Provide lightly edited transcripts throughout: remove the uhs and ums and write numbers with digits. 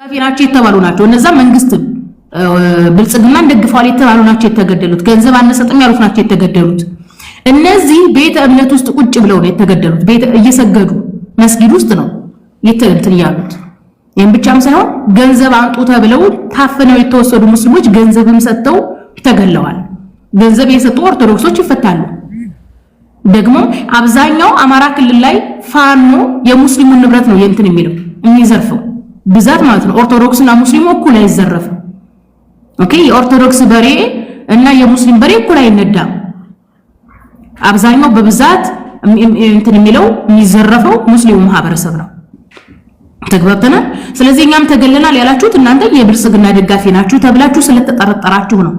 ፊናቸው የተባሉ ናቸው። እነዛ መንግስት ብልጽግና ደግፈዋል የተባሉ ናቸው የተገደሉት። ገንዘብ አነሰጥም ያሉት ናቸው የተገደሉት። እነዚህ ቤተ እምነት ውስጥ ቁጭ ብለው ነው የተገደሉት። ቤተ እየሰገዱ መስጊድ ውስጥ ነው የተንትን ያሉት። ይሄን ብቻም ሳይሆን ገንዘብ አንጡ ተብለው ታፍነው የተወሰዱ ሙስሊሞች ገንዘብም ሰጥተው ተገለዋል። ገንዘብ የሰጡ ኦርቶዶክሶች ይፈታሉ። ደግሞ አብዛኛው አማራ ክልል ላይ ፋኖ የሙስሊሙን ንብረት ነው የእንትን የሚዘርፈው ብዛት ማለት ነው። ኦርቶዶክስ እና ሙስሊሙ እኩል አይዘረፍም። ኦኬ፣ የኦርቶዶክስ በሬ እና የሙስሊም በሬ እኩል አይነዳም። አብዛኛው በብዛት እንትን የሚዘረፈው ሙስሊሙ ማህበረሰብ ነው። ተግባብተናል። ስለዚህ እኛም ተገለናል ያላችሁት እናንተ የብልጽግና ደጋፊ ናችሁ ተብላችሁ ስለተጠረጠራችሁ ነው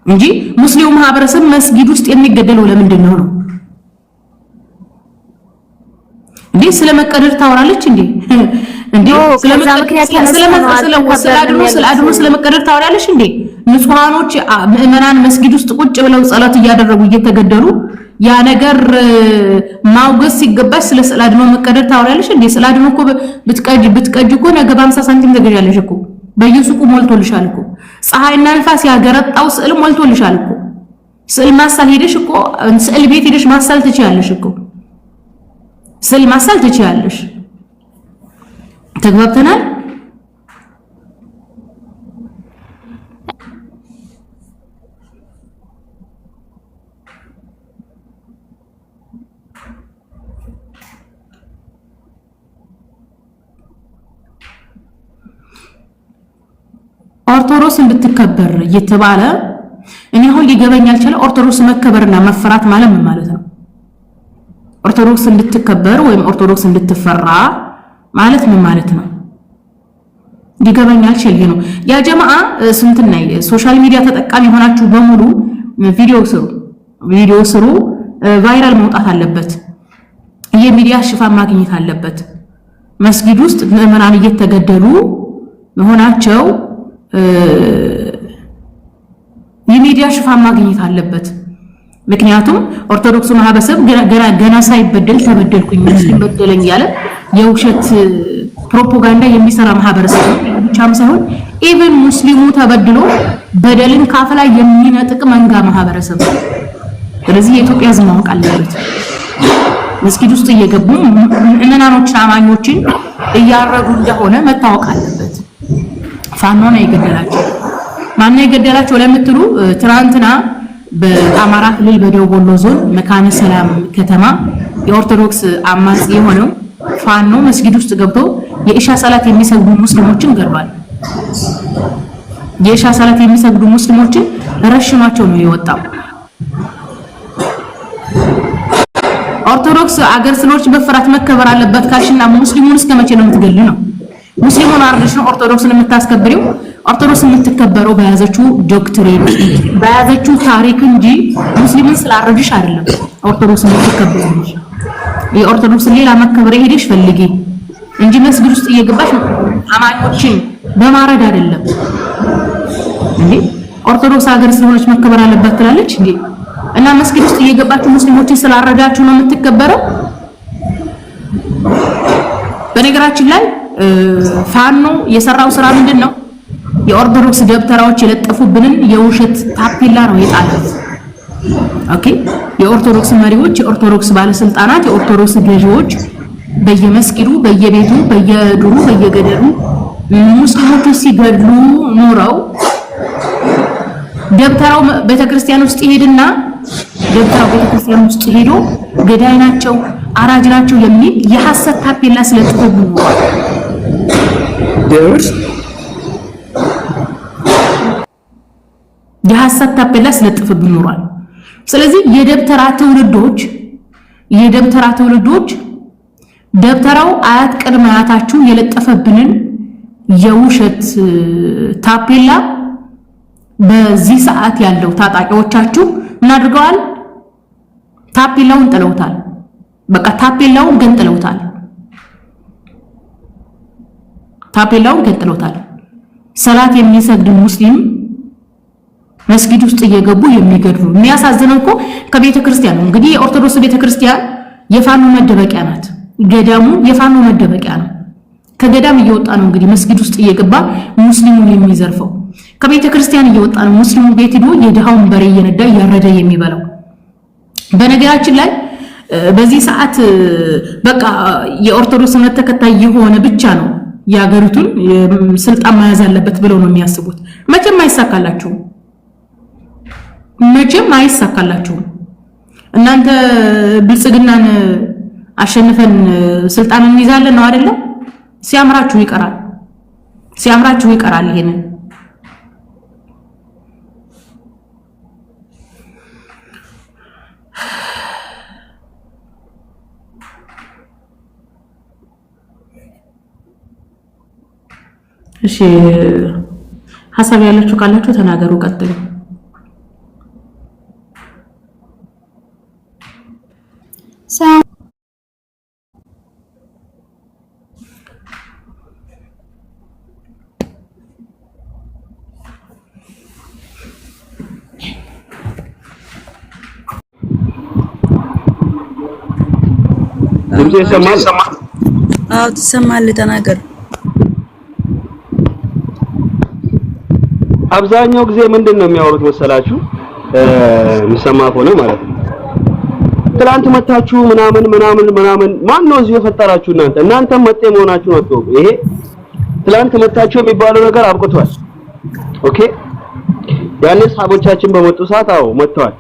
እንጂ ሙስሊሙ ማህበረሰብ መስጊድ ውስጥ የሚገደለው ለምንድን ነው? እንዴ ስለመቀደር ታወራለች እንዴ? እንዴ ስለመቀደር ታወራለች እንዴ? ንጹሃኖች ምዕመናን መስጊድ ውስጥ ቁጭ ብለው ጸሎት እያደረጉ እየተገደሉ ያ ነገር ማውገስ ሲገባሽ ስለ ስላድኖ መቀደር ታወራለች እንዴ? ስላድኖ እኮ ብትቀጅ እኮ ነገ በ50 ሳንቲም ተገዣለሽ እኮ በየሱቁ ሞልቶልሻል እኮ። ፀሐይና ንፋስ ያገረጣው ስዕል ሞልቶልሻል እኮ። ስዕል ማሳል ሄደሽ እኮ ስዕል ቤት ሄደሽ ማሳል ትችያለሽ እኮ። ስዕል ማሳል ትችያለሽ። ተግባብተናል። ኦርቶዶክስ እንድትከበር እየተባለ እኔ አሁን ሊገበኝ አልቻለ። ኦርቶዶክስ መከበርና መፈራት ማለት ምን ማለት ነው? ኦርቶዶክስ እንድትከበር ወይም ኦርቶዶክስ እንድትፈራ ማለት ምን ማለት ነው? ሊገበኝ አልቻለ ነው። ያ ጀማዓ ስንትና ሶሻል ሚዲያ ተጠቃሚ ሆናችሁ በሙሉ ቪዲዮ ስሩ። ቫይራል መውጣት አለበት። የሚዲያ ሽፋን ማግኘት አለበት። መስጊድ ውስጥ ምዕመናን እየተገደሉ መሆናቸው የሚዲያ ሽፋን ማግኘት አለበት። ምክንያቱም ኦርቶዶክሱ ማህበረሰብ ገና ሳይበደል ተበደልኩኝ ሙስሊም በደለኝ ያለ የውሸት ፕሮፓጋንዳ የሚሰራ ማህበረሰብ ነው። ብቻም ሳይሆን ኢቭን ሙስሊሙ ተበድሎ በደልን ካፍ ላይ የሚነጥቅ መንጋ ማህበረሰብ ነው። ስለዚህ የኢትዮጵያ ሕዝብ ማወቅ አለበት። መስጊድ ውስጥ እየገቡ ምዕመናኖችን አማኞችን እያረዱ እንደሆነ መታወቅ አለበት። ፋኖ ነው የገደላቸው። ማን ነው የገደላቸው ለምትሉ ትናንትና በአማራ ክልል በደቡብ ወሎ ዞን መካነ ሰላም ከተማ የኦርቶዶክስ አማጺ የሆነው ፋኖ መስጊድ ውስጥ ገብቶ የኢሻ ሰላት የሚሰግዱ ሙስሊሞችን ገድሏል። የኢሻ ሰላት የሚሰግዱ ሙስሊሞችን ረሽኗቸው ነው የወጣው። ኦርቶዶክስ አገር ስለሆነች በፍራት መከበር አለበት ካልሽና ሙስሊሙን እስከ መቼ ነው የምትገል ነው? ሙስሊሙን አርደሽ ነው ኦርቶዶክስን የምታስከብሪው? ኦርቶዶክስ የምትከበረው በያዘችው ዶክትሪን በያዘችው ታሪክ እንጂ ሙስሊምን ስላረድሽ አይደለም። ኦርቶዶክስ የምትከበረው የኦርቶዶክስ ሌላ መከበር ሄደሽ ፈልጊ እንጂ መስጊድ ውስጥ እየገባሽ አማኞችን በማረድ አይደለም እንዴ። ኦርቶዶክስ ሀገር ስለሆነች መከበር አለባት ትላለች እንዴ? እና መስጊድ ውስጥ እየገባችሁ ሙስሊሞችን ስላረዳችሁ ነው የምትከበረው? በነገራችን ላይ ፋኖ የሰራው ስራ ምንድነው? የኦርቶዶክስ ደብተራዎች የለጠፉብንን የውሸት ታፔላ ነው የጣሉት። ኦኬ፣ የኦርቶዶክስ መሪዎች፣ የኦርቶዶክስ ባለስልጣናት፣ የኦርቶዶክስ ገዢዎች በየመስጊዱ፣ በየቤቱ፣ በየዱሩ፣ በየገደሉ ሙስሊሞች ሲገድሉ ኖረው ደብተራው ቤተክርስቲያን ውስጥ ይሄድና ደብተራው ቤተክርስቲያን ውስጥ ሄዶ ገዳይ ናቸው፣ አራጅ ናቸው የሚል የሐሰት ታፔላ ስለጥፉ የሐሰት ታፔላ ስለጥፍብን ኖሯል። ስለዚህ የደብተራ ትውልዶች ደብተራው አያት ቅድመ አያታችሁ የለጠፈብንን የውሸት ታፔላ በዚህ ሰዓት ያለው ታጣቂዎቻችሁ ምን አድርገዋል? ታፔላውን ጥለውታል። በቃ ታፔላውን ገንጥለውታል። ሰላት የሚሰግድ ሙስሊም መስጊድ ውስጥ እየገቡ የሚገድሉ የሚያሳዝነው እኮ ከቤተ ክርስቲያን ነው። እንግዲህ የኦርቶዶክስ ቤተ ክርስቲያን የፋኖ መደበቂያ ናት። ገዳሙ የፋኖ መደበቂያ ነው። ከገዳም እየወጣ ነው እንግዲህ መስጊድ ውስጥ እየገባ ሙስሊሙን የሚዘርፈው። ከቤተ ክርስቲያን እየወጣ ነው ሙስሊሙ ቤት ሄዶ የድሃውን በሬ እየነዳ እያረደ የሚበላው። በነገራችን ላይ በዚህ ሰዓት በቃ የኦርቶዶክስ እምነት ተከታይ የሆነ ብቻ ነው የሀገሪቱን ስልጣን መያዝ አለበት ብለው ነው የሚያስቡት። መቼም አይሳካላችሁም። እናንተ ብልጽግናን አሸንፈን ስልጣን እንይዛለን ነው አይደለም? ሲያምራችሁ ይቀራል ይሄንን እሺ ሐሳብ ያላችሁ ካላችሁ ተናገሩ ቀጥሉ ድምጼ ይሰማል? አዎ ትሰማለህ ተናገር አብዛኛው ጊዜ ምንድነው የሚያወሩት መሰላችሁ የሚሰማ ሆነ ማለት ነው ትላንት መታችሁ ምናምን ማን ነው እዚህ የፈጠራችሁ እናንተ መጤ መሆናችሁ ነው ይሄ ትላንት መታችሁ የሚባለው ነገር አብቅቷል ኦኬ ያኔ ሰሃቦቻችን በመጡ ሰዓት አዎ መጥተዋል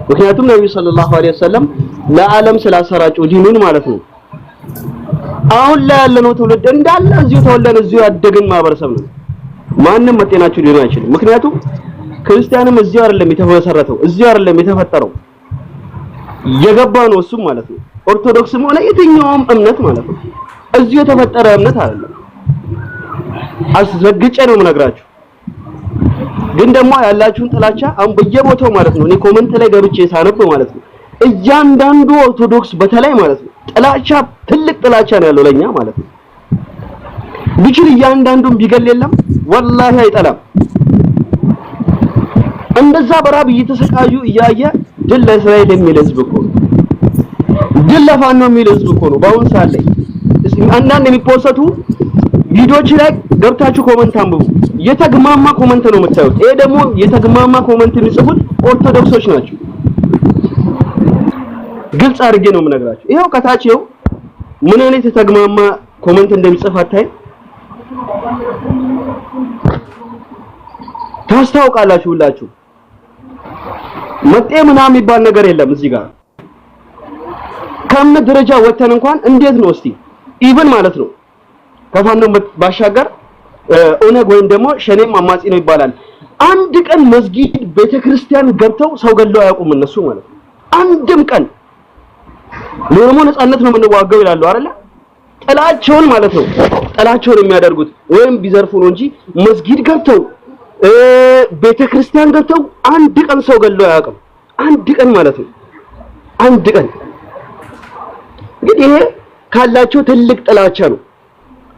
ምክንያቱም ነብዩ ሰለላሁ ዐለይሂ ወሰለም ለዓለም ስላሰራጩ ዲኑን ማለት ነው አሁን ላይ ያለነው ትውልድ እንዳለ እዚሁ ተወለነ እዚሁ ያደግን ማህበረሰብ ነው ማንንም መጤናችሁ ሊሆን አይችልም ምክንያቱም ክርስቲያንም እዚሁ አይደለም የተመሰረተው እዚሁ አይደለም የተፈጠረው የገባ ነው እሱ ማለት ነው ኦርቶዶክስም ሆነ የትኛውም እምነት ማለት ነው እዚሁ የተፈጠረ እምነት አይደለም አስረግጬ ነው የምነግራችሁ ግን ደግሞ ያላችሁን ጥላቻ አሁን በየቦታው ማለት ነው እኔ ኮሜንት ላይ ገብቼ ሳነብ ማለት ነው እያንዳንዱ ኦርቶዶክስ በተለይ ማለት ነው ጥላቻ ትልቅ ጥላቻ ነው ያለው ለኛ ማለት ነው ቢችል እያንዳንዱን ቢገል የለም ወላሂ አይጠላም እንደዛ በራብ እየተሰቃዩ እያየ ድል ለእስራኤል የሚል ህዝብ እኮ ድል ለፋኖ የሚል ህዝብ እኮ ነው በአሁን ሰዓት ላይ አንዳንድ የሚፖሰቱ ቪዲዮዎች ላይ ገብታችሁ ኮሜንት አንብቡ የተግማማ ኮሜንት ነው የምታዩት ይሄ ደግሞ የተግማማ ኮሜንት የሚጽፉት ኦርቶዶክሶች ናቸው ግልጽ አድርጌ ነው የምነግራችሁ ይሄው ከታችው ምን አይነት የተግማማ ኮሜንት እንደሚጽፍ አታይ ታስታውቃላችሁ ሁላችሁ መጤ ምናምን የሚባል ነገር የለም እዚህ ጋር ከእምነት ደረጃ ወተን እንኳን እንዴት ነው እስቲ ኢቭን ማለት ነው ከፋኖ ባሻገር ኦነግ ወይም ደግሞ ሸኔም አማጺ ነው ይባላል አንድ ቀን መስጊድ ቤተክርስቲያን ገብተው ሰው ገለው አያውቁም እነሱ ማለት ነው አንድም ቀን ለኦሮሞ ነፃነት ነው የምንዋጋው ይላሉ አይደል ጥላቸውን ማለት ነው ጥላቸውን የሚያደርጉት ወይም ቢዘርፉ ነው እንጂ መስጊድ ገብተው ቤተክርስቲያን ገብተው አንድ ቀን ሰው ገለው አያውቁም አንድ ቀን ማለት ነው አንድ ቀን ግን ይሄ ካላቸው ትልቅ ጥላቻ ነው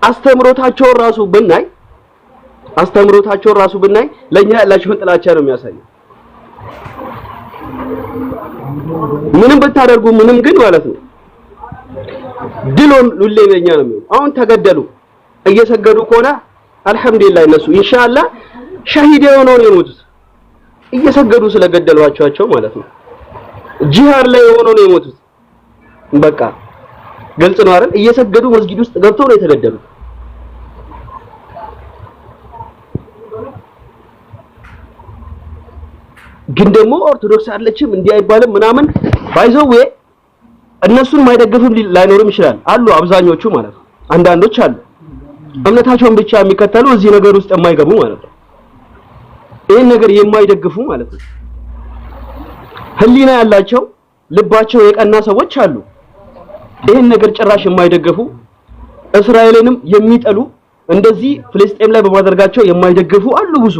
አስተምሮታቸው ራሱ ብናይ ለኛ ያላቸው ጥላቻ ነው የሚያሳየው ምንም ብታደርጉ ምንም ግን ማለት ነው ድሎን ሁሌ ለኛ ነው የሚሆነው አሁን ተገደሉ እየሰገዱ ከሆነ አልহামዱሊላህ እነሱ ኢንሻአላህ ሸሂድ ሆነው ነው የሞቱት እየሰገዱ ስለገደሏቸው ማለት ነው ጂሃድ ላይ ሆነው ነው የሞቱት በቃ ግልጽ ነው አይደል እየሰገዱ መስጊድ ውስጥ ገብተው ነው የተገደሉት ግን ደግሞ ኦርቶዶክስ አለችም እንዲህ አይባልም ምናምን ባይዘው እነሱን ማይደግፉም ላይኖርም ይችላል አሉ አብዛኞቹ ማለት ነው አንዳንዶች አሉ እምነታቸውን ብቻ የሚከተሉ እዚህ ነገር ውስጥ የማይገቡ ማለት ነው ይሄን ነገር የማይደግፉ ማለት ነው ህሊና ያላቸው ልባቸው የቀና ሰዎች አሉ ይሄን ነገር ጭራሽ የማይደግፉ እስራኤልንም የሚጠሉ እንደዚህ ፍልስጤም ላይ በማድረጋቸው የማይደግፉ አሉ ብዙ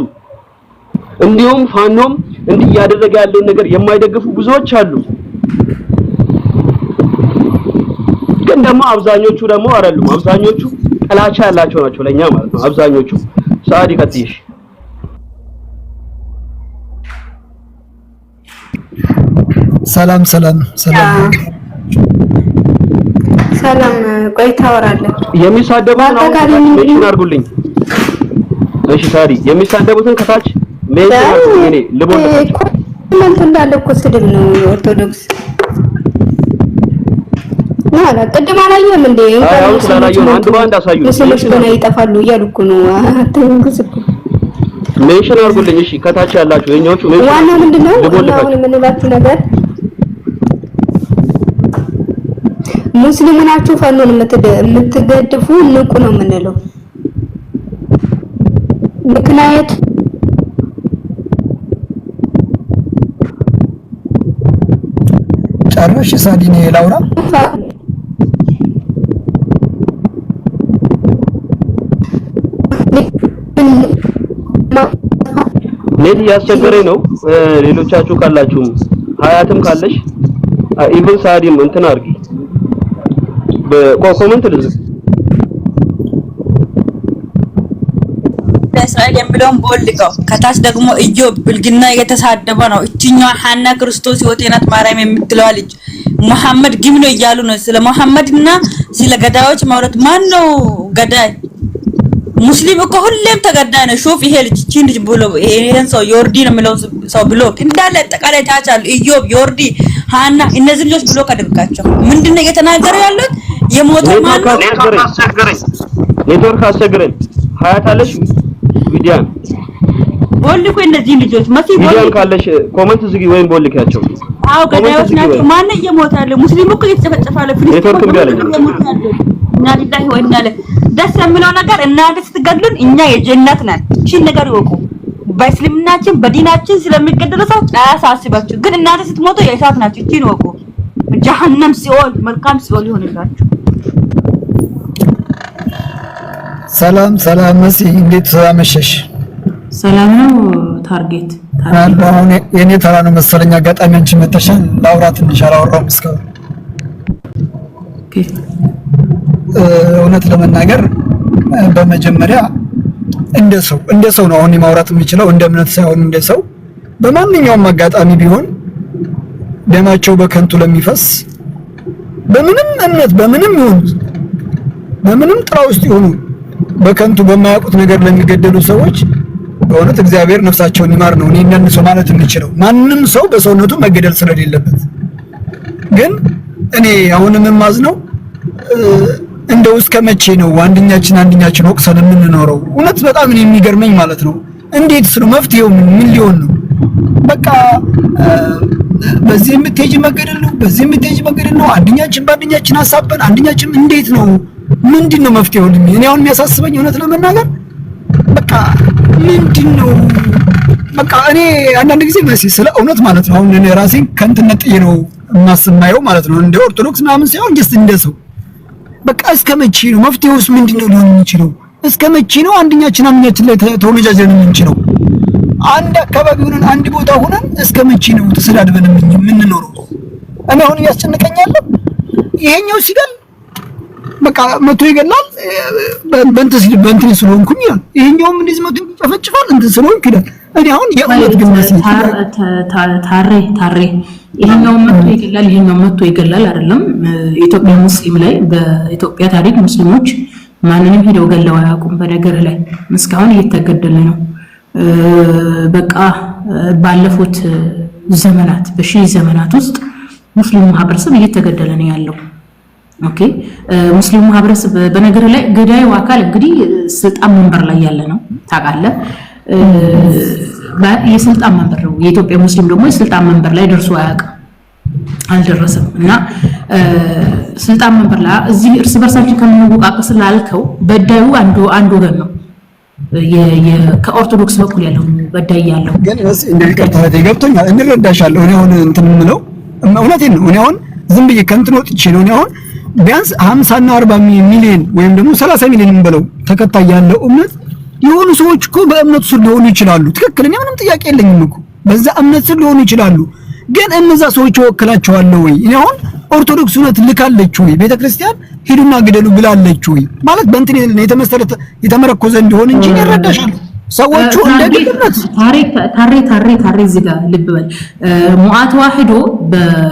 እንዲሁም ፋኖም እንዲህ ያደረገ ያለው ነገር የማይደግፉ ብዙዎች አሉ ግን ደግሞ አብዛኞቹ ደግሞ አይደሉም አብዛኞቹ ጥላቻ ያላቸው ናቸው ለኛ ማለት ነው አብዛኞቹ ሳዲ ከትይሽ ሰላም ቆይ ታወራለህ። የሚሳደቡትን ሜንሽን አድርጉልኝ። እሺ ታዲ የሚሳደቡትን ከታች ሜንሽን አድርጉልኝ። እኔ ልቦልካቸው ኮሜንት እንዳለ እኮ ስድብ ነው ኦርቶዶክስ ማላ ቅድም አላየህም እንዴ? አዎ ስላላየሁ አንድ ባንድ አሳዩ። ስለሽ ገና ይጠፋሉ እያሉ እኮ ነው። አትንግስ እኮ ሜንሽን አድርጉልኝ። እሺ ከታች ያላችሁ የኛዎቹ ሜንሽን ዋናው ምንድነው? አሁን የምንላችሁ ነገር ሙስሊም ናችሁ ፋኖን የምትገድፉ ንቁ ነው የምንለው። ምክንያት ጨርሽ ሳዲኔ ላውራ ኔት ያስቸገረኝ ነው። ሌሎቻችሁ ካላችሁ ሀያትም ካለሽ ኢቭን ሳዲም እንትን አድርጊ በኮሜንት ልዝግ እስራኤል የሚለውን ቦልቀው ከታች ደግሞ ኢዮብ ብልግና እየተሳደበ ነው። እቺኛው ሐና ክርስቶስ ሕይወቴናት ማርያም የምትለዋ ልጅ መሐመድ ግም ነው እያሉ ነው። ስለ መሐመድና ስለ ገዳዮች ማውራት ማን ነው ገዳይ? ሙስሊም እኮ ሁሌም ተገዳይ ነው። ሹፍ ይሄ ልጅ እቺን ልጅ ብሎ ይሄን ሰው ዮርዲ ነው የሚለው ሰው ብሎ እንዳለ አጠቃላይ ታች አሉ ኢዮብ፣ ዮርዲ፣ ሐና እነዚህ ልጆች ብሎ ከደርጋቸው ምንድነው እየተናገረ ያለው? የሞተው ማን ነው? ኔትወርክ አስቸገረኝ። ሀያት አለሽ ቪዲያን ቦልኩ እነዚህ ልጆች መስይ ቪዲያን ካለሽ ኮሜንት ዝጊ ወይም ቦልካቸው። አው ገዳዮች ናቸው። ማን እየሞተ ያለው? ሙስሊም እኮ እየተጨፈጨፈ ያለው ኔትወርክ ቢያለኝ እና ሊላሂ ወኢና ኢለይሂ ደስ የሚለው ነገር እናንተ ስትገድሉን እኛ የጀነት ነን። እሺ ነገር ይወቁ። በእስልምናችን በዲናችን ስለሚገደሉ ሰው አያሳስባችሁ፣ ግን እናንተ ስትሞቱ የእሳት ናችሁ። እቺን ወቁ። ጀሃነም ሲኦል መልካም ሲኦል ይሆንላችሁ። ሰላም ሰላም መሲ እንዴት አመሸሽ? ሰላም ነው። ታርጌት አሁን የኔ ተራ ነው መሰለኝ። አጋጣሚ አንቺ መተሻል ላውራ ትንሽ አላወራሁም እስካሁን። እውነት ለመናገር በመጀመሪያ እንደ ሰው ነው አሁን ማውራት የምችለው፣ እንደ እምነት ሳይሆን እንደ ሰው በማንኛውም አጋጣሚ ቢሆን ደማቸው በከንቱ ለሚፈስ በምንም እምነት በምንም ይሁን በምንም ጥራ ውስጥ ይሁኑ በከንቱ በማያውቁት ነገር ለሚገደሉ ሰዎች በእውነት እግዚአብሔር ነፍሳቸውን ይማር ነው እኔ እነሱ ማለት የምችለው። ማንም ሰው በሰውነቱ መገደል ስለሌለበት ግን እኔ አሁንም የማዝነው እንደው እስከ መቼ ነው አንድኛችን ወቅሰን የምንኖረው? እውነት በጣም እኔ የሚገርመኝ ማለት ነው እንዴትስ ነው መፍትሄው? ምን ሊሆን ነው? በቃ በዚህ የምትሄጂ መገደል ነው፣ በዚህ የምትሄጂ መገደል ነው። አንድኛችን በአንድኛችን ሐሳብን አንድኛችን እንዴት ነው? ምንድነው መፍትሄው? እኔ አሁን የሚያሳስበኝ እውነት ለመናገር በቃ ምንድነው? በቃ እኔ አንዳንድ ጊዜ መሲ ስለ እውነት ማለት ነው አሁን እኔ ራሴን ከእንትነት ጥዬ ነው የማስማየው ማለት ነው እንደ ኦርቶዶክስ ምናምን ሳይሆን ጀስት እንደሰው በቃ እስከ መቼ ነው? መፍትሄውስ ምንድነው ሊሆን የሚችለው? እስከ መቼ ነው አንድኛችን ላይ ተወነጃጅለን የምንችለው? አንድ አካባቢ ሆነን አንድ ቦታ ሆነን እስከ መቼ ነው ተሰዳድበን የምንኖረው? እኔ አሁን ያስጨንቀኛል። ይሄኛው ሲገል በቃ መቶ ይገላል በእንትን ስለሆንኩኝ ይላል፣ ይሄኛውም እንደዚህ መቶ ይጨፈጭፋል እንትን ስለሆንኩ ይላል። እኔ አሁን የእውነት ግን ታሬ ይሄኛው መቶ ይገላል ይሄኛው መቶ ይገላል አይደለም። ኢትዮጵያ ሙስሊም ላይ በኢትዮጵያ ታሪክ ሙስሊሞች ማንንም ሄደው ገለው አያውቁም። በነገር ላይ እስካሁን እየተገደለ ነው። በቃ ባለፉት ዘመናት በሺህ ዘመናት ውስጥ ሙስሊሙ ማህበረሰብ እየተገደለ ነው ያለው። ኦኬ ሙስሊሙ ማህበረሰብ በነገር ላይ ገዳዩ አካል እንግዲህ ስልጣን መንበር ላይ ያለ ነው ታውቃለህ። የስልጣን መንበር ነው። የኢትዮጵያ ሙስሊም ደግሞ የስልጣን መንበር ላይ ደርሶ አያውቅም፣ አልደረሰም። እና ስልጣን መንበር ላይ እዚህ እርስ በርሳችን ከምንወቃቀስ ላልከው በዳዩ አንድ ወገን ነው። ከኦርቶዶክስ በኩል ያለው በዳይ ያለው ግን እንደዚህ ቀርታቴ ገብቶኛል፣ እንረዳሻለሁ። እኔ አሁን እንትን የምለው እውነቴን ነው። እኔ አሁን ዝም ብዬ ከእንትን ወጥቼ ነው። እኔ አሁን ቢያንስ 50 እና 40 ሚሊዮን ወይም ደግሞ 30 ሚሊዮን እንበለው ተከታይ ያለው እምነት የሆኑ ሰዎች እኮ በእምነቱ ስር ሊሆኑ ይችላሉ። ትክክል፣ እኔ ምንም ጥያቄ የለኝም እኮ በዛ እምነት ስር ሊሆኑ ይችላሉ። ግን እነዛ ሰዎች ወክላቸዋለሁ ወይ? እኔ አሁን ኦርቶዶክስ እውነት ልካለች ወይ? ቤተክርስቲያን ሂዱና ግደሉ ብላለች ወይ? ማለት በእንትን የተመረኮዘ እንዲሆን እንጂ ይረዳሻል። ሰዎቹ እንደግልነት ታሬ እዚህ ጋር ልብ በል። ሙአ ተዋህዶ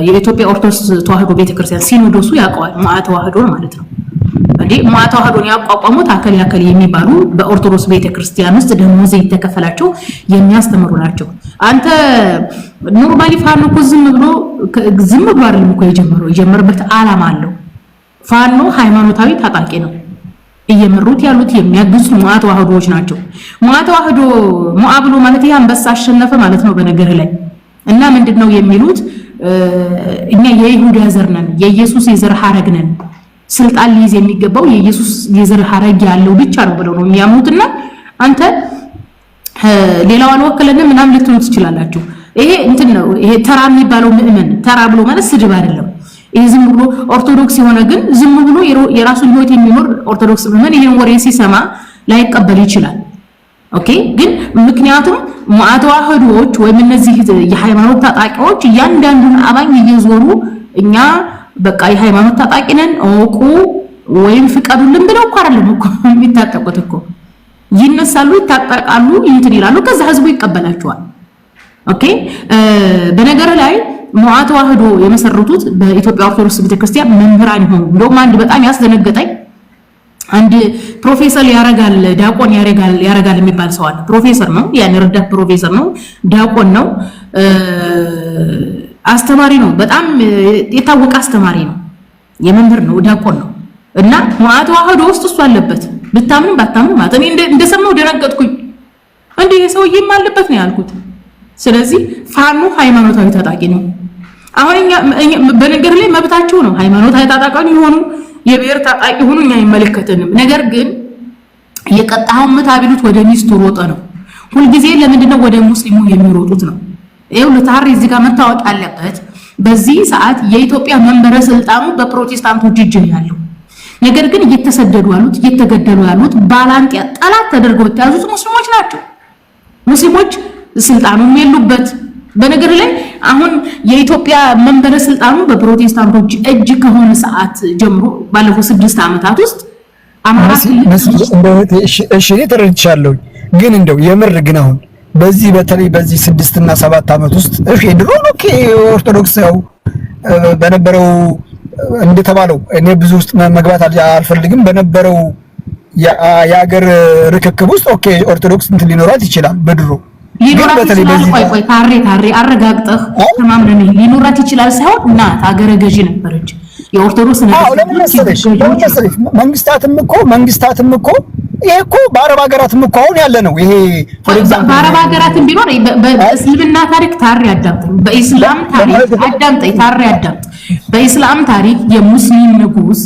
የኢትዮጵያ ኦርቶዶክስ ተዋህዶ ቤተክርስቲያን ሲኖዶሱ ያውቀዋል። ሙአ ተዋህዶ ማለት ነው። እንዴ ሙአ ተዋህዶን ያቋቋሙት አከል የሚባሉ በኦርቶዶክስ ቤተክርስቲያን ውስጥ ደሞዝ የተከፈላቸው የሚያስተምሩ ናቸው። አንተ ኖርማሊ ፋኖ እኮ ዝም ብሎ አይደለም እኮ የጀመረበት ዓላማ አለው። ፋኖ ሃይማኖታዊ ታጣቂ ነው። እየመሩት ያሉት የሚያግዙት ሙአ ተዋህዶዎች ናቸው። ሙአ ተዋህዶ ሙአ ብሎ ማለት ይሄ አንበሳ አሸነፈ ማለት ነው በነገር ላይ እና ምንድነው የሚሉት እኛ የይሁዳ ዘር ነን፣ የኢየሱስ የዘር ሐረግ ነን፣ ስልጣን ሊይዝ የሚገባው የኢየሱስ የዘር ሐረግ ያለው ብቻ ነው ብለው ነው የሚያምኑትና አንተ ሌላው አልወከለንም ምናምን ልትሉ ትችላላችሁ። ይሄ እንትን ነው። ይሄ ተራ የሚባለው ምእመን ተራ ብሎ ማለት ስድብ አይደለም። ይሄ ዝም ብሎ ኦርቶዶክስ የሆነ ግን ዝም ብሎ የራሱን ህይወት የሚኖር ኦርቶዶክስ ምእመን ይሄን ወሬ ሲሰማ ላይቀበል ይችላል። ኦኬ ግን ምክንያቱም ሙአ ተዋህዶዎች ወይም እነዚህ የሃይማኖት ታጣቂዎች እያንዳንዱን አባኝ እየዞሩ እኛ በቃ የሃይማኖት ታጣቂ ነን እወቁ ወይም ፍቀዱልን ብለው እኮ አይደለም እኮ የሚታጠቁት እኮ ይነሳሉ፣ ይታጠቃሉ፣ እንትን ይላሉ፣ ከዛ ህዝቡ ይቀበላቸዋል። ኦኬ በነገር ላይ ሙአ ተዋህዶ የመሰረቱት በኢትዮጵያ ኦርቶዶክስ ቤተክርስቲያን መምህራን ሆኑ። እንደውም አንድ በጣም ያስደነገጠኝ አንድ ፕሮፌሰር ዲያቆን ያረጋል የሚባል ሰው አለ። ፕሮፌሰር ነው፣ ያን ረዳት ፕሮፌሰር ነው፣ ዲያቆን ነው፣ አስተማሪ ነው። በጣም የታወቀ አስተማሪ ነው፣ የመምህር ነው፣ ዲያቆን ነው እና ሙአ ተዋህዶ ውስጥ እሱ አለበት። ብታምኑ ባታምኑ ማለት እኔ እንደሰማው ደነገጥኩኝ። እንዴ የሰውዬም አለበት ነው ያልኩት። ስለዚህ ፋኖ ሃይማኖታዊ ታጣቂ ነው። አሁን እኛ በነገር ላይ መብታቸው ነው። ሃይማኖታዊ ታጣቂ ሆኑ የብሔር ታጣቂ ሆኑ እኛ አይመለከተንም። ነገር ግን የቀጣው መታቢሉት ወደ ሚስቱ ሮጠ ነው። ሁልጊዜ ለምንድነው ወደ ሙስሊሙ የሚሮጡት ነው? ይሄው ለታሪ እዚህ ጋር መታወቅ አለበት። በዚህ ሰዓት የኢትዮጵያ መንበረ ስልጣኑ በፕሮቴስታንቶች እጅ ነው ያለው። ነገር ግን እየተሰደዱ ያሉት እየተገደሉ ያሉት ባላንጣ ጠላት ተደርገው የተያዙት ሙስሊሞች ናቸው። ሙስሊሞች ስልጣኑም የሉበት። በነገር ላይ አሁን የኢትዮጵያ መንበረ ስልጣኑ በፕሮቴስታንቶች እጅ ከሆነ ሰዓት ጀምሮ ባለፈው 6 ዓመታት ውስጥ አማራ እሺ ተረድቻለሁ። ግን እንደው የምር ግን አሁን በዚህ በተለይ በዚህ 6 እና 7 ዓመት ውስጥ እሺ ድሮ ነው ኦርቶዶክስ ያው በነበረው እንደተባለው እኔ ብዙ ውስጥ መግባት አልፈልግም። በነበረው የአገር ርክክብ ውስጥ ኦኬ ኦርቶዶክስ እንትን ሊኖራት ይችላል በድሮ ሊኖራት ይችላል። ቆይ ታሬ አረጋግጠህ ተማምነን ሊኖራት ይችላል ሳይሆን እናት አገረ ገዢ ነበረች የኦርቶዶክስ ነገስታት። መንግስታትም እኮ ይሄ እኮ በአረብ ሀገራትም እኮ አሁን ያለ ነው። ይሄ በአረብ ሀገራትም ቢኖር በእስልምና ታሪክ ታሬ አዳምጠኝ፣ በኢስላም ታሪክ አዳምጠኝ፣ ታሬ አዳምጥ። በኢስላም ታሪክ የሙስሊም ንጉስ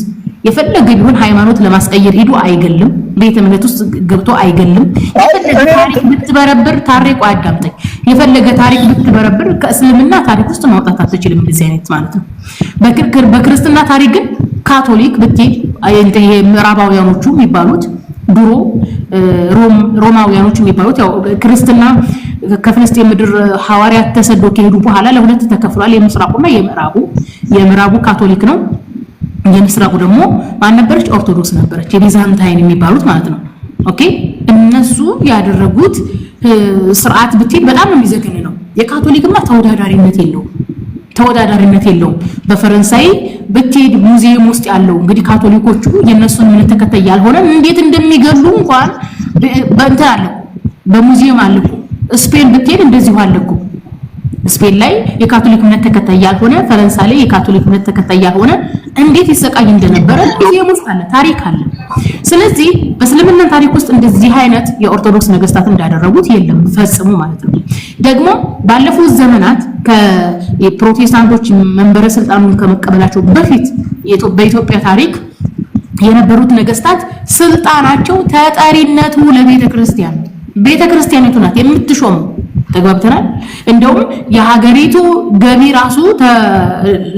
የፈለገ ቢሆን ሃይማኖት ለማስቀየር ሄዶ አይገልም፣ ቤተ እምነት ውስጥ ገብቶ አይገልም። የፈለገ ታሪክ ብትበረብር ታሪኩ አዳምጠኝ፣ የፈለገ ታሪክ ብትበረብር ከእስልምና ታሪክ ውስጥ ማውጣት አትችልም። እንደዚህ አይነት ማለት ነው። በክርስትና ታሪክ ግን ካቶሊክ ብትሄድ ይሄ ምዕራባውያኖቹ የሚባሉት ድሮ ሮማውያኖቹ የሚባሉት ያው ክርስትና ከፍልስጤም ምድር ሐዋርያት ተሰዶ ከሄዱ በኋላ ለሁለት ተከፍሏል። የምስራቁና የምዕራቡ ካቶሊክ ነው። የምስራቁ ደግሞ ማን ነበረች? ኦርቶዶክስ ነበረች። የቢዛንታይን የሚባሉት ማለት ነው። ኦኬ እነሱ ያደረጉት ስርዓት ብትሄድ በጣም የሚዘገን ነው። የካቶሊክማ ተወዳዳሪነት የለውም። በፈረንሳይ ብትሄድ ሙዚየም ውስጥ ያለው እንግዲህ ካቶሊኮቹ የነሱን ምን ተከታይ ያልሆነ እንዴት እንደሚገሉ እንኳን በእንትን አለ፣ በሙዚየም አለ። ስፔን ብትሄድ እንደዚሁ አለ እኮ። ስፔን ላይ የካቶሊክ እምነት ተከታይ ያልሆነ፣ ፈረንሳይ ላይ የካቶሊክ እምነት ተከታይ ያልሆነ እንዴት ይሰቃይ እንደነበረ ሙዚየም ውስጥ አለ፣ ታሪክ አለ። ስለዚህ በእስልምና ታሪክ ውስጥ እንደዚህ አይነት የኦርቶዶክስ ነገስታት እንዳደረጉት የለም ፈጽሞ ማለት ነው። ደግሞ ባለፉት ዘመናት ከፕሮቴስታንቶች መንበረ ስልጣኑን ከመቀበላቸው በፊት በኢትዮጵያ ታሪክ የነበሩት ነገስታት ስልጣናቸው ተጠሪነቱ ቤተ ክርስቲያኒቱ ናት የምትሾመው። ተግባብተናል። እንደውም የሀገሪቱ ገቢ ራሱ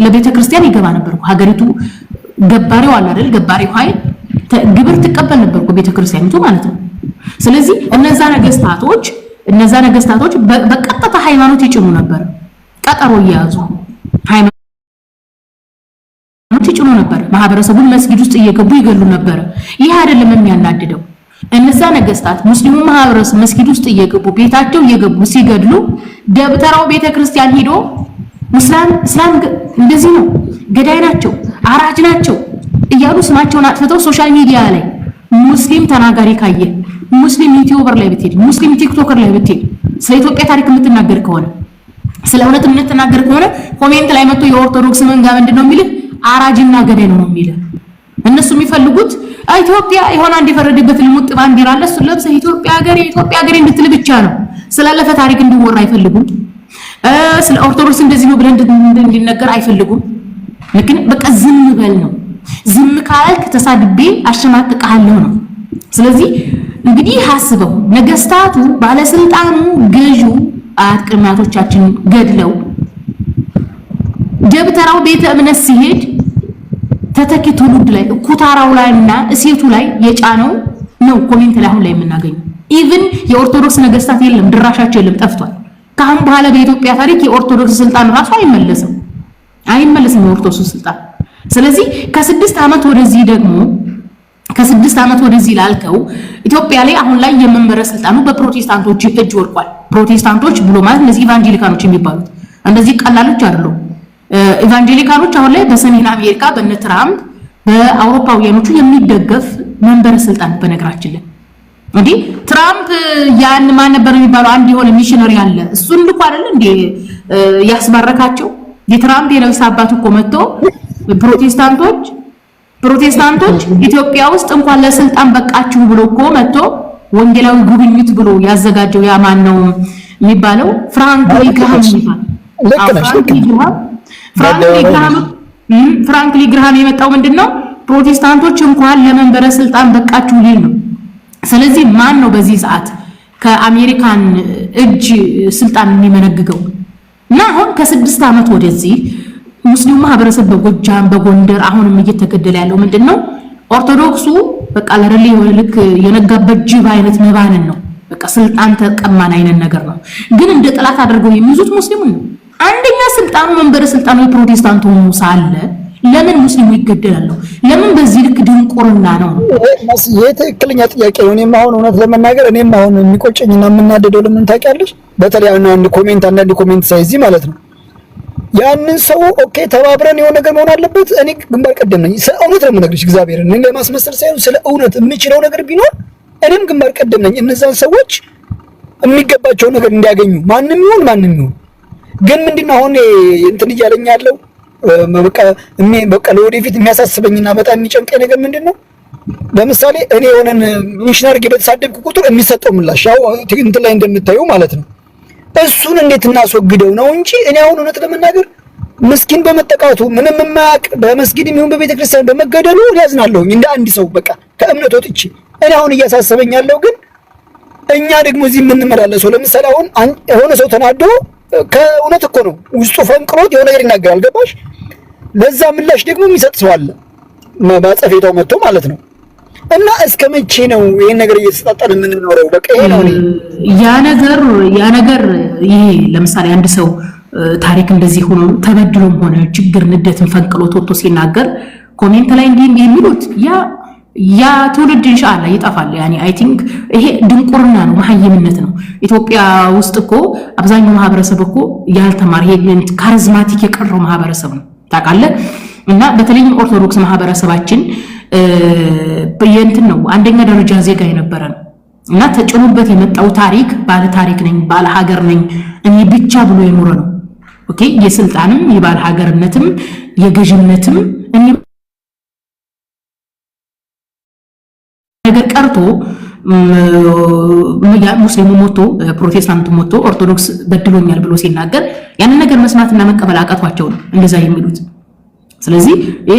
ለቤተ ክርስቲያን ይገባ ነበር። ሀገሪቱ ገባሪው አለ አይደል? ገባሪው ኃይል ግብር ትቀበል ነበር ቤተ ክርስቲያኒቱ ማለት ነው። ስለዚህ እነዛ ነገስታቶች በቀጥታ ሃይማኖት ይጭኑ ነበር። ቀጠሮ እየያዙ ሃይማኖት ይጭኑ ነበር። ማህበረሰቡን መስጊድ ውስጥ እየገቡ ይገሉ ነበር። ይህ አይደለም የሚያናድደው። እነዛ ነገስታት ሙስሊሙ ማህበረሰብ መስጊድ ውስጥ እየገቡ ቤታቸው እየገቡ ሲገድሉ ደብተራው ቤተክርስቲያን ሄዶ እስላም እንደዚህ ነው፣ ገዳይ ናቸው፣ አራጅ ናቸው እያሉ ስማቸውን አጥፍተው ሶሻል ሚዲያ ላይ ሙስሊም ተናጋሪ ካየ ሙስሊም ዩቲዩበር ላይ ብትሄድ ሙስሊም ቲክቶከር ላይ ብትሄድ ስለ ኢትዮጵያ ታሪክ የምትናገር ከሆነ ስለ እውነት የምትናገር ከሆነ ኮሜንት ላይ መጥቶ የኦርቶዶክስ መንጋ ምንድነው የሚልህ አራጅና ገዳይ ነው የሚልህ። እነሱ የሚፈልጉት ኢትዮጵያ የሆነ አንድ የፈረደበት ልሙጥ ባንዲራ አለ እሱን ለብሰህ ኢትዮጵያ ሀገሬ እንድትል ብቻ ነው። ስላለፈ ታሪክ እንዲወራ አይፈልጉም። ስለ ኦርቶዶክስ እንደዚህ ነው ብለን እንዲነገር አይፈልጉም። ለkin በቃ ዝም በል ነው። ዝም ካልክ ተሳድቤ አሸማቅቃለሁ ነው። ስለዚህ እንግዲህ ሐስበው ነገስታቱ ባለስልጣኑ ገዢው አጥቅማቶቻችን ገድለው ደብተራው ቤተ እምነት ሲሄድ ተተኪ ትውልድ ላይ ኩታራው ላይና እሴቱ ላይ የጫነው ነው ኮሜንት ላይ አሁን ላይ የምናገኘው። ኢቭን የኦርቶዶክስ ነገስታት የለም ድራሻቸው የለም ጠፍቷል። ካሁን በኋላ በኢትዮጵያ ታሪክ የኦርቶዶክስ ስልጣን ራሱ አይመለስም የኦርቶዶክስ ስልጣን። ስለዚህ ከ6 ዓመት ወደዚህ ደግሞ ከ6 ዓመት ወደዚህ ላልከው ኢትዮጵያ ላይ አሁን ላይ የመንበረ ስልጣኑ በፕሮቴስታንቶች እጅ ወድቋል። ፕሮቴስታንቶች ብሎ ማለት እነዚህ ኢቫንጀሊካኖች የሚባሉት እንደዚህ ቀላሎች አይደሉም። ኢቫንጀሊካኖች አሁን ላይ በሰሜን አሜሪካ በነ ትራምፕ በአውሮፓውያኖቹ የሚደገፍ መንበረ ስልጣን በነገራችን ላይ እንዴ ትራምፕ ያን ማን ነበር የሚባለው አንድ የሆነ ሚሽነሪ አለ እሱን ልኮ አይደል እንዴ ያስባረካቸው የትራምፕ የነብስ አባቱ እኮ መጥቶ ፕሮቴስታንቶች ኢትዮጵያ ውስጥ እንኳን ለስልጣን በቃችሁ ብሎ እኮ መጥቶ ወንጌላዊ ጉብኝት ብሎ ያዘጋጀው ያ ማን ነው የሚባለው ፍራንክሊ ግርሃም የመጣው ምንድነው ፕሮቴስታንቶች እንኳን ለመንበረ ስልጣን በቃችሁ ሊል ነው። ስለዚህ ማን ነው በዚህ ሰዓት ከአሜሪካን እጅ ስልጣን የሚመነግገው? እና አሁን ከ6 ዓመት ወደዚህ ሙስሊሙ ማህበረሰብ በጎጃም በጎንደር አሁንም እየተገደለ ያለው ምንድነው ኦርቶዶክሱ በቃ ለረሊ ልክ የነጋበት ጅብ አይነት መባነን ነው። በቃ ስልጣን ተቀማን አይነት ነገር ነው። ግን እንደ ጠላት አድርገው የሚይዙት ሙስሊሙን ነው። አንደኛ ስልጣኑ መንበረ ስልጣኑ የፕሮቴስታንቱ ሆኖ ሳለ ለምን ሙስሊሙ ይገደላል? ለምን በዚህ ልክ ድንቁርና ነው? የትክክለኛ ጥያቄ ነው። እኔም አሁን እውነት ለመናገር እኔም አሁን የሚቆጨኝና የምናደደው ለምን ታውቂያለሽ? በተለይ አንዳንድ ኮሜንት ሳይዚ ማለት ነው ያንን ሰው ኦኬ ተባብረን የሆነ ነገር መሆን አለበት። እኔ ግንባር ቀደም ነኝ ስለ እውነት ነው የምነግርሽ። እግዚአብሔርን እኔ ለማስመሰል ሳይሆን ስለ እውነት የምችለው ነገር ቢኖር እኔም ግንባር ቀደም ነኝ። እነዛን ሰዎች የሚገባቸው ነገር እንዲያገኙ ማንንም ይሁን ግን ምንድነው አሁን እንትን እያለኝ ያለው በቃ ለወደፊት የሚያሳስበኝና በጣም የሚጨንቀኝ ነገር ምንድነው? ለምሳሌ እኔ የሆነን ሚሽነሪ በተሳደብኩ ቁጥር የሚሰጠው ምላሽ ያው እንትን ላይ እንደምታዩ ማለት ነው እሱን እንዴት እናስወግደው ነው እንጂ እኔ አሁን እውነት ለመናገር ምስኪን በመጠቃቱ ምንም የማያውቅ በመስጊድ የሚሆን በቤተክርስቲያን በመገደሉ ያዝናለሁኝ እንደ አንድ ሰው በቃ ከእምነት ወጥቼ። እኔ አሁን እያሳሰበኝ ያለው ግን እኛ ደግሞ እዚህ የምንመላለሰው ለምሳሌ አሁን የሆነ ሰው ተናዶ ከእውነት እኮ ነው ውስጡ ፈንቅሎት የሆነ ነገር ይናገራል። ገባሽ? ለዛ ምላሽ ደግሞ የሚሰጥ ሰው አለ ማጸፌታው መጥቶ ማለት ነው። እና እስከ መቼ ነው ይሄን ነገር እየተሰጣጣን የምንኖረው? በቃ ይሄ ነው ያ ነገር ይሄ ለምሳሌ አንድ ሰው ታሪክ እንደዚህ ሆኖ ተበድሎም ሆነ ችግር ንደትን ፈንቅሎት ወጥቶ ሲናገር ኮሜንት ላይ እንዲህ የሚሉት ያ ትውልድ ኢንሻአላህ ይጠፋል። ያኔ አይ ቲንክ ይሄ ድንቁርና ነው፣ መሐይምነት ነው። ኢትዮጵያ ውስጥ እኮ አብዛኛው ማህበረሰብ እኮ ያልተማረ ይሄ ካሪዝማቲክ የቀረው ማህበረሰብ ነው ታውቃለህ። እና በተለይም ኦርቶዶክስ ማህበረሰባችን በየንትን ነው አንደኛ ደረጃ ዜጋ የነበረ ነው እና ተጭኖበት የመጣው ታሪክ ባለ ታሪክ ነኝ ባለ ሀገር ነኝ እኔ ብቻ ብሎ የኖረ ነው። ኦኬ የስልጣንም የባለ ሀገርነትም የገዥነትም እኔ ነገር ቀርቶ ሙስሊሙ ሞቶ ፕሮቴስታንቱ ሞቶ ኦርቶዶክስ በድሎኛል ብሎ ሲናገር ያንን ነገር መስማትና መቀበል አቃቷቸው ነው እንደዛ የሚሉት። ስለዚህ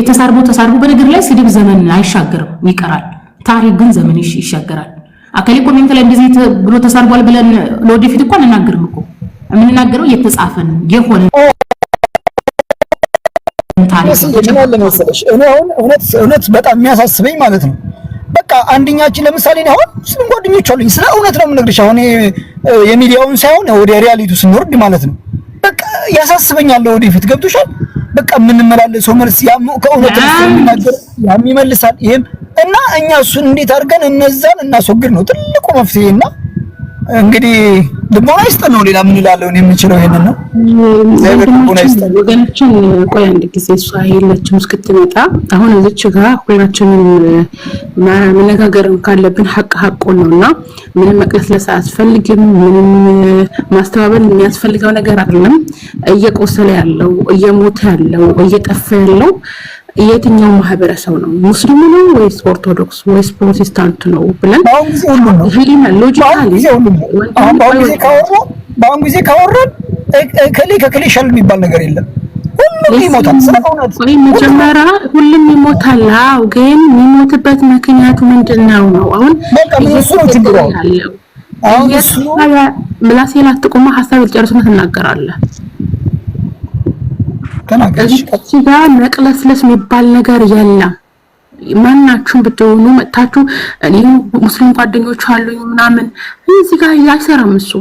ተሳርቦ በነገር ላይ ስድብ ዘመን አይሻገርም ይቀራል። ታሪክ ግን ዘመን ይሻገራል። አከሌ ኮሜንት ላይ እንደዚህ ብሎ ተሳርቧል ብለን ለወደፊት እንኳን እናገርም እኮ የምንናገረው እየተጻፈን የሆነ ታሪክ ነው። እኔ አሁን እውነት በጣም የሚያሳስበኝ ማለት ነው በቃ አንደኛችን ለምሳሌ ነው አሁን ስለ ጓደኞች አሉኝ ስለ እውነት ነው የምነግርሽ። አሁን የሚዲያውን ሳይሆን ወደ ሪያሊቲው ስንወርድ ማለት ነው በቃ ያሳስበኛል ወደፊት ገብቶሻል። በቃ የምንመላለሰው መልስ ያም ከእውነት ስለሚናገር ያም ይመልሳል። ይሄም እና እኛ እሱን እንዴት አድርገን እነዛን እናስወግድ ነው ትልቁ መፍትሄና እንግዲህ ልቦና ይስጠን ነው። ሌላ ምን እላለሁ? እኔ የምችለው ይሄንን ነው። ወገናችን ቆይ አንድ ጊዜ እሷ የለችም እስክትመጣ አሁን እዚች ጋር ሁላችንም መነጋገር ካለብን ሐቁን ነውና ምንም መቅለስለስ አያስፈልግም። ምንም ማስተባበል የሚያስፈልገው ነገር አይደለም። እየቆሰለ ያለው እየሞተ ያለው እየጠፋ ያለው የትኛው ማህበረሰብ ነው? ሙስሊሙ ነው ወይስ ኦርቶዶክስ ወይስ ፕሮቴስታንት ነው ብለን ህሊና ሎጂካሊ በአሁን ጊዜ ካወራን ከሌ ሸል የሚባል ነገር የለም። ሁሉም ይሞታል። ወይ መጀመሪያ ሁሉም ይሞታል። አዎ፣ ግን የሚሞትበት ምክንያቱ ምንድነው ነው? አሁን ምላሴ ላትቆማ ሐሳብ ልጨርስና ትናገራለህ። እዚህ ጋር መቅለስለስ የሚባል ነገር የለም። ማናችሁም ብትሆኑ መጣችሁ እኔ ሙስሊም ጓደኞች አሉኝ ምናምን እዚህ ጋር አይሰራም። እሱ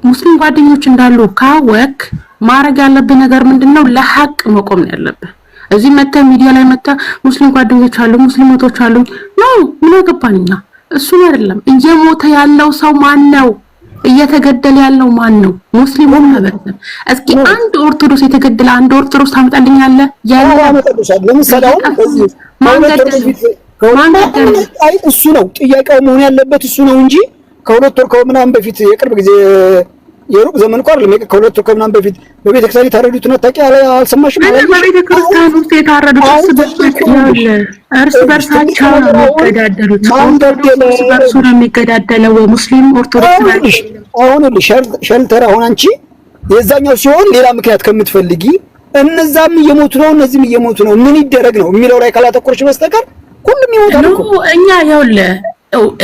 ሙስሊም ጓደኞች እንዳሉ ካወቅ ማድረግ ያለብህ ነገር ምንድነው? ለሐቅ መቆም ነው ያለብህ። እዚህ መጣ ሚዲያ ላይ መጣ ሙስሊም ጓደኞች አሉ ሙስሊሞች አሉ ነው ምን አገባንኛ? እሱ አይደለም እየሞተ ያለው ሰው ማን ነው? እየተገደለ ያለው ማን ነው? ሙስሊሙ ማህበረሰብ። እስኪ አንድ ኦርቶዶክስ የተገደለ አንድ ኦርቶዶክስ ታመጣልኛለ? እሱ ነው ጥያቄው መሆን ያለበት እሱ ነው እንጂ ከሁለት ወር ከምናምን በፊት የቅርብ ጊዜ የሩቅ ዘመን እንኳን አይደለም። ከሁለት ወር ከምናምን በፊት በቤተክርስቲያን የታረዱት ነው አልሰማሽም? በቤተክርስቲያን ውስጥ የታረዱት እርስ በርሳቸው ነው የሚገዳደሉት። እርስ በርሱ ነው የሚገዳደለው ሙስሊም ኦርቶዶክስ። አሁን ሸልተር አሁን አንቺ የዛኛው ሲሆን ሌላ ምክንያት ከምትፈልጊ እነዛም እየሞቱ ነው እነዚህም እየሞቱ ነው ምን ይደረግ ነው የሚለው ላይ ካላተኮርሽ በስተቀር ሁሉም ይሞታል እኮ። እኛ ይኸውልህ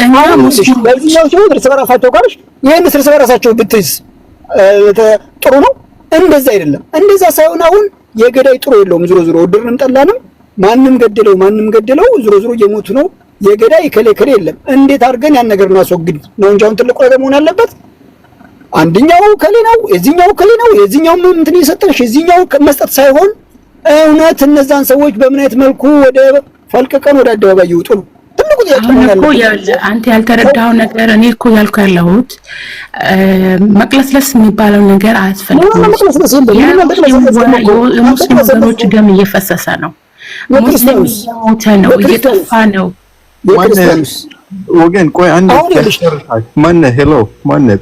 እኛ ሙስሊም በዚህኛው ሲሆን እርስ በራሳቸው ጋርሽ ይሄን እርስ በራሳቸው ብትይዝ ጥሩ ነው። እንደዛ አይደለም። እንደዛ ሳይሆን አሁን የገዳይ ጥሩ የለውም። ዝሮ ወድርንም ጠላንም ማንም ገደለው ዝሮ እየሞቱ ነው። የገዳይ ከሌ የለም። እንዴት አድርገን ያን ነገር እናስወግድ ነው እንጂ አሁን ትልቁ ነገር መሆን ያለበት አንደኛው ከሌ ነው የዚህኛው ከሌ ነው የዚህኛው እንትን ይሰጥሽ የዚህኛው መስጠት ሳይሆን እውነት እነዛን ሰዎች በምን አይነት መልኩ ወደ ፈልቀቀን ወደ አደባባይ ይውጡ ነው ትልቁ ጥያቄ ነው ያለው። አንተ ያልተረዳው ነገር እኔ እኮ ያልኩ ያለሁት መቅለስለስ የሚባለው ነገር አያስፈልግም። የሙስሊም ወገኖች ደም እየፈሰሰ ነው። ሙስሊም እየሞተ ነው፣ እየጠፋ ነው። ወገን ቆይ አንድ ያስጨርሳት። ሄሎ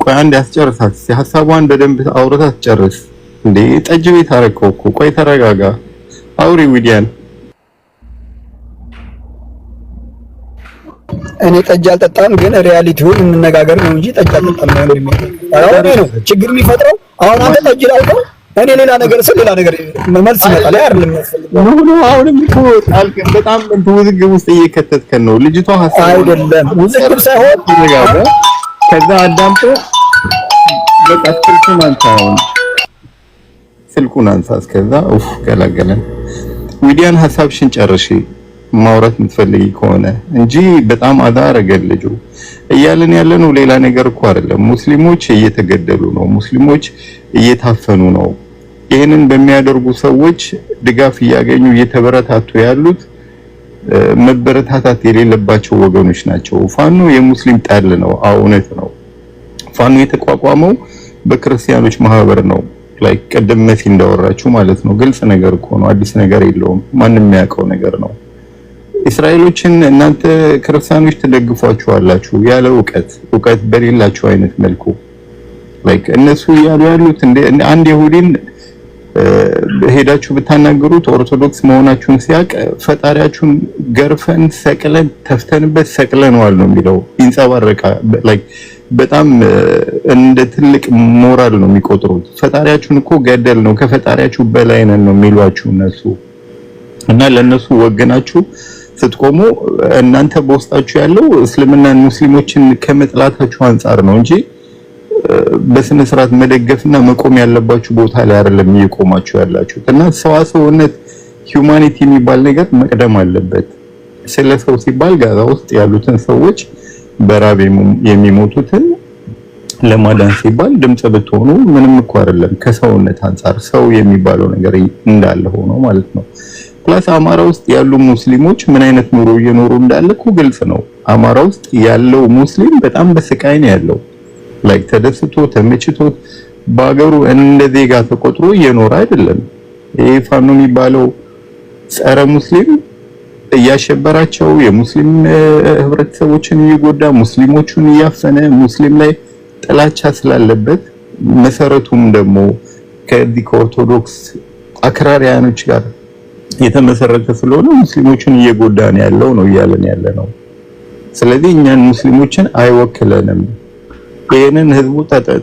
ቆይ አንድ ያስጨርሳት። ሐሳቧን በደንብ አውርታ ትጨርስ እንዴ። ጠጅ ቤት አረከው እኮ። ቆይ ተረጋጋ፣ አውሪ ዊዲያን። እኔ ጠጅ አልጠጣም፣ ግን ሪያሊቲውን እንነጋገር ነው እንጂ ጠጅ አልጠጣም ነው ነው ችግር የሚፈጥረው። አሁን አንተ ጠጅ ላልከው እኔ ሌላ ነገር ሌላ ነገር መልስ ይመጣል አይደለም ነው። አሁንም እኮ በጣም ውዝግብ ውስጥ እየከተትከን ነው። ልጅቷ ሐሳብ አይደለም ውዝግብ ሳይሆን ተረጋጋ። ከዛ አዳምጦ በቃ ስልኩን አንሳ። እስከዛ ገላገለን። ዊዲያን ሐሳብሽን ጨርሺ ማውራት የምትፈልጊ ከሆነ እንጂ በጣም አዳረገል ልጁ እያለን ያለነው ሌላ ነገር እኮ አይደለም። ሙስሊሞች እየተገደሉ ነው። ሙስሊሞች እየታፈኑ ነው። ይሄንን በሚያደርጉ ሰዎች ድጋፍ እያገኙ እየተበረታቱ ያሉት መበረታታት የሌለባቸው ወገኖች ናቸው። ፋኖ የሙስሊም ጠል ነው። እውነት ነው። ፋኖ የተቋቋመው በክርስቲያኖች ማህበር ነው። ላይክ ቀደም መሲ እንዳወራችሁ ማለት ነው። ግልጽ ነገር እኮ ነው። አዲስ ነገር የለውም። ማንም የሚያውቀው ነገር ነው። እስራኤሎችን እናንተ ክርስቲያኖች ትደግፏቸዋላችሁ ያለ እውቀት በሌላቸው አይነት መልኩ ላይክ እነሱ ያሉት አንድ ይሁዲን ሄዳችሁ ብታናገሩት ኦርቶዶክስ መሆናችሁን ሲያቅ ፈጣሪያችሁን ገርፈን ሰቅለን ተፍተንበት ሰቅለነዋል ነው የሚለው። ይንጸባረቃ ላይክ በጣም እንደ ትልቅ ሞራል ነው የሚቆጥሩት። ፈጣሪያችሁን እኮ ገደል ነው ከፈጣሪያችሁ በላይ ነን ነው የሚሏችሁ እነሱ። እና ለነሱ ወገናችሁ ስትቆሙ እናንተ በውስጣችሁ ያለው እስልምናን ሙስሊሞችን ከመጥላታችሁ አንፃር ነው እንጂ በስነ ስርዓት መደገፍና መቆም ያለባችሁ ቦታ ላይ አይደለም እየቆማችሁ ያላችሁት። እና ሰዋሰውነት ሂዩማኒቲ የሚባል ነገር መቅደም አለበት። ስለ ሰው ሲባል ጋዛ ውስጥ ያሉትን ሰዎች በራብ የሚሞቱትን ለማዳን ሲባል ድምጽ ብትሆኑ ምንም እኮ አይደለም። ከሰውነት አንፃር ሰው የሚባለው ነገር እንዳለ ሆኖ ማለት ነው። ፕላስ አማራ ውስጥ ያሉ ሙስሊሞች ምን አይነት ኑሮ እየኖሩ እንዳለ እኮ ግልጽ ነው። አማራ ውስጥ ያለው ሙስሊም በጣም በስቃይ ነው ያለው። ላይክ ተደስቶ ተመችቶት በአገሩ እንደ ዜጋ ተቆጥሮ እየኖረ አይደለም። ይሄ ፋኖ የሚባለው ጸረ ሙስሊም እያሸበራቸው የሙስሊም ህብረተሰቦችን እየጎዳ ሙስሊሞቹን እያፈነ ሙስሊም ላይ ጥላቻ ስላለበት መሰረቱም ደግሞ ከዚህ ከኦርቶዶክስ አክራሪያኖች ጋር የተመሰረተ ስለሆነ ሙስሊሞችን እየጎዳን ያለው ነው እያለን ያለ ነው። ስለዚህ እኛን ሙስሊሞችን አይወክለንም። ይሄንን ህዝቡ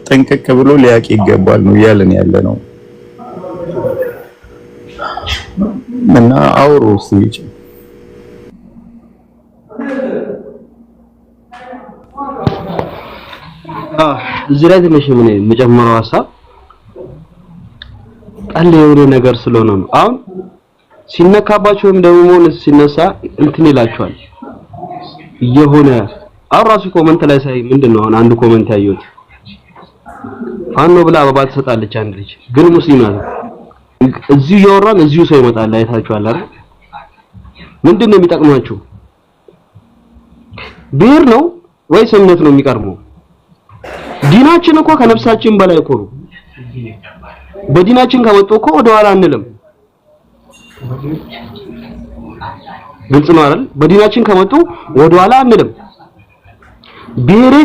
ጠንቀቅ ብሎ ሊያቅ ይገባል ነው እያለን ያለ ነው። እና አውሩ ሲጭ እዚህ ላይ ትንሽ ምን መጨመረው ሐሳብ አለ የሆነ ነገር ስለሆነ ነው። አሁን ሲነካባቸውም ደግሞ ሲነሳ እንትን ይላቸዋል የሆነ አሁን ራሱ ኮሜንት ላይ ሳይ ምንድነው አሁን አንድ ኮሜንት ያየሁት ፋኖ ብላ አበባ ትሰጣለች አንድ ልጅ ግን ሙስሊም ናት። እዚሁ እያወራን እዚሁ ሰው ይመጣል አይታችኋል አይደል? ምንድነው የሚጠቅማችሁ? ብሔር ነው ወይስ እምነት ነው የሚቀርመው? ዲናችን እኮ ከነፍሳችን በላይ እኮ ነው። በዲናችን ከመጡ እኮ ወደ ኋላ አንልም። ግልጽ ነው አይደል? በዲናችን ከመጡ ወደ ኋላ አንልም። ብሔሬን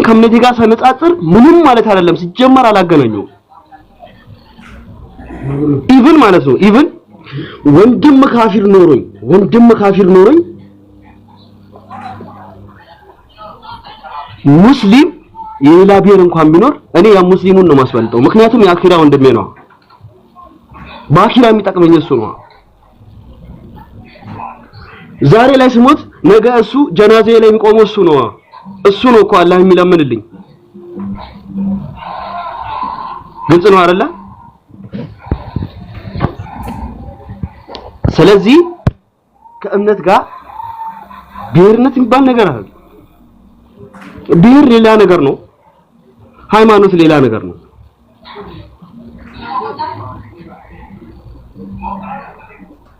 ከእምነቴ ጋር ሳነጻጽር ምንም ማለት አይደለም። ሲጀመር አላገናኘው ኢቭን ማለት ነው። ኢቭን ወንድም ካፊር ኖሮኝ ሙስሊም የሌላ ብሔር እንኳን ቢኖር እኔ ያ ሙስሊሙን ነው ማስበልጠው። ምክንያቱም የአኺራ ወንድሜ ነው። በአኺራ የሚጠቅመኝ እሱ ነው። ዛሬ ላይ ስሞት ነገ እሱ ጀናዜ ላይ የሚቆመው እሱ ነው እኮ አላህ የሚለምንልኝ። ግልጽ ነው አይደለ? ስለዚህ ከእምነት ጋር ብሔርነት የሚባል ነገር አለ። ብሔር ሌላ ነገር ነው፣ ሃይማኖት ሌላ ነገር ነው።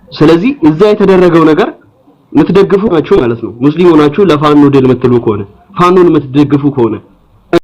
ስለዚህ እዛ የተደረገው ነገር የምትደግፉ ናችሁ ማለት ነው። ሙስሊም ሆናችሁ ለፋኖ ድል የምትሉ ከሆነ ፋኖን የምትደግፉ ከሆነ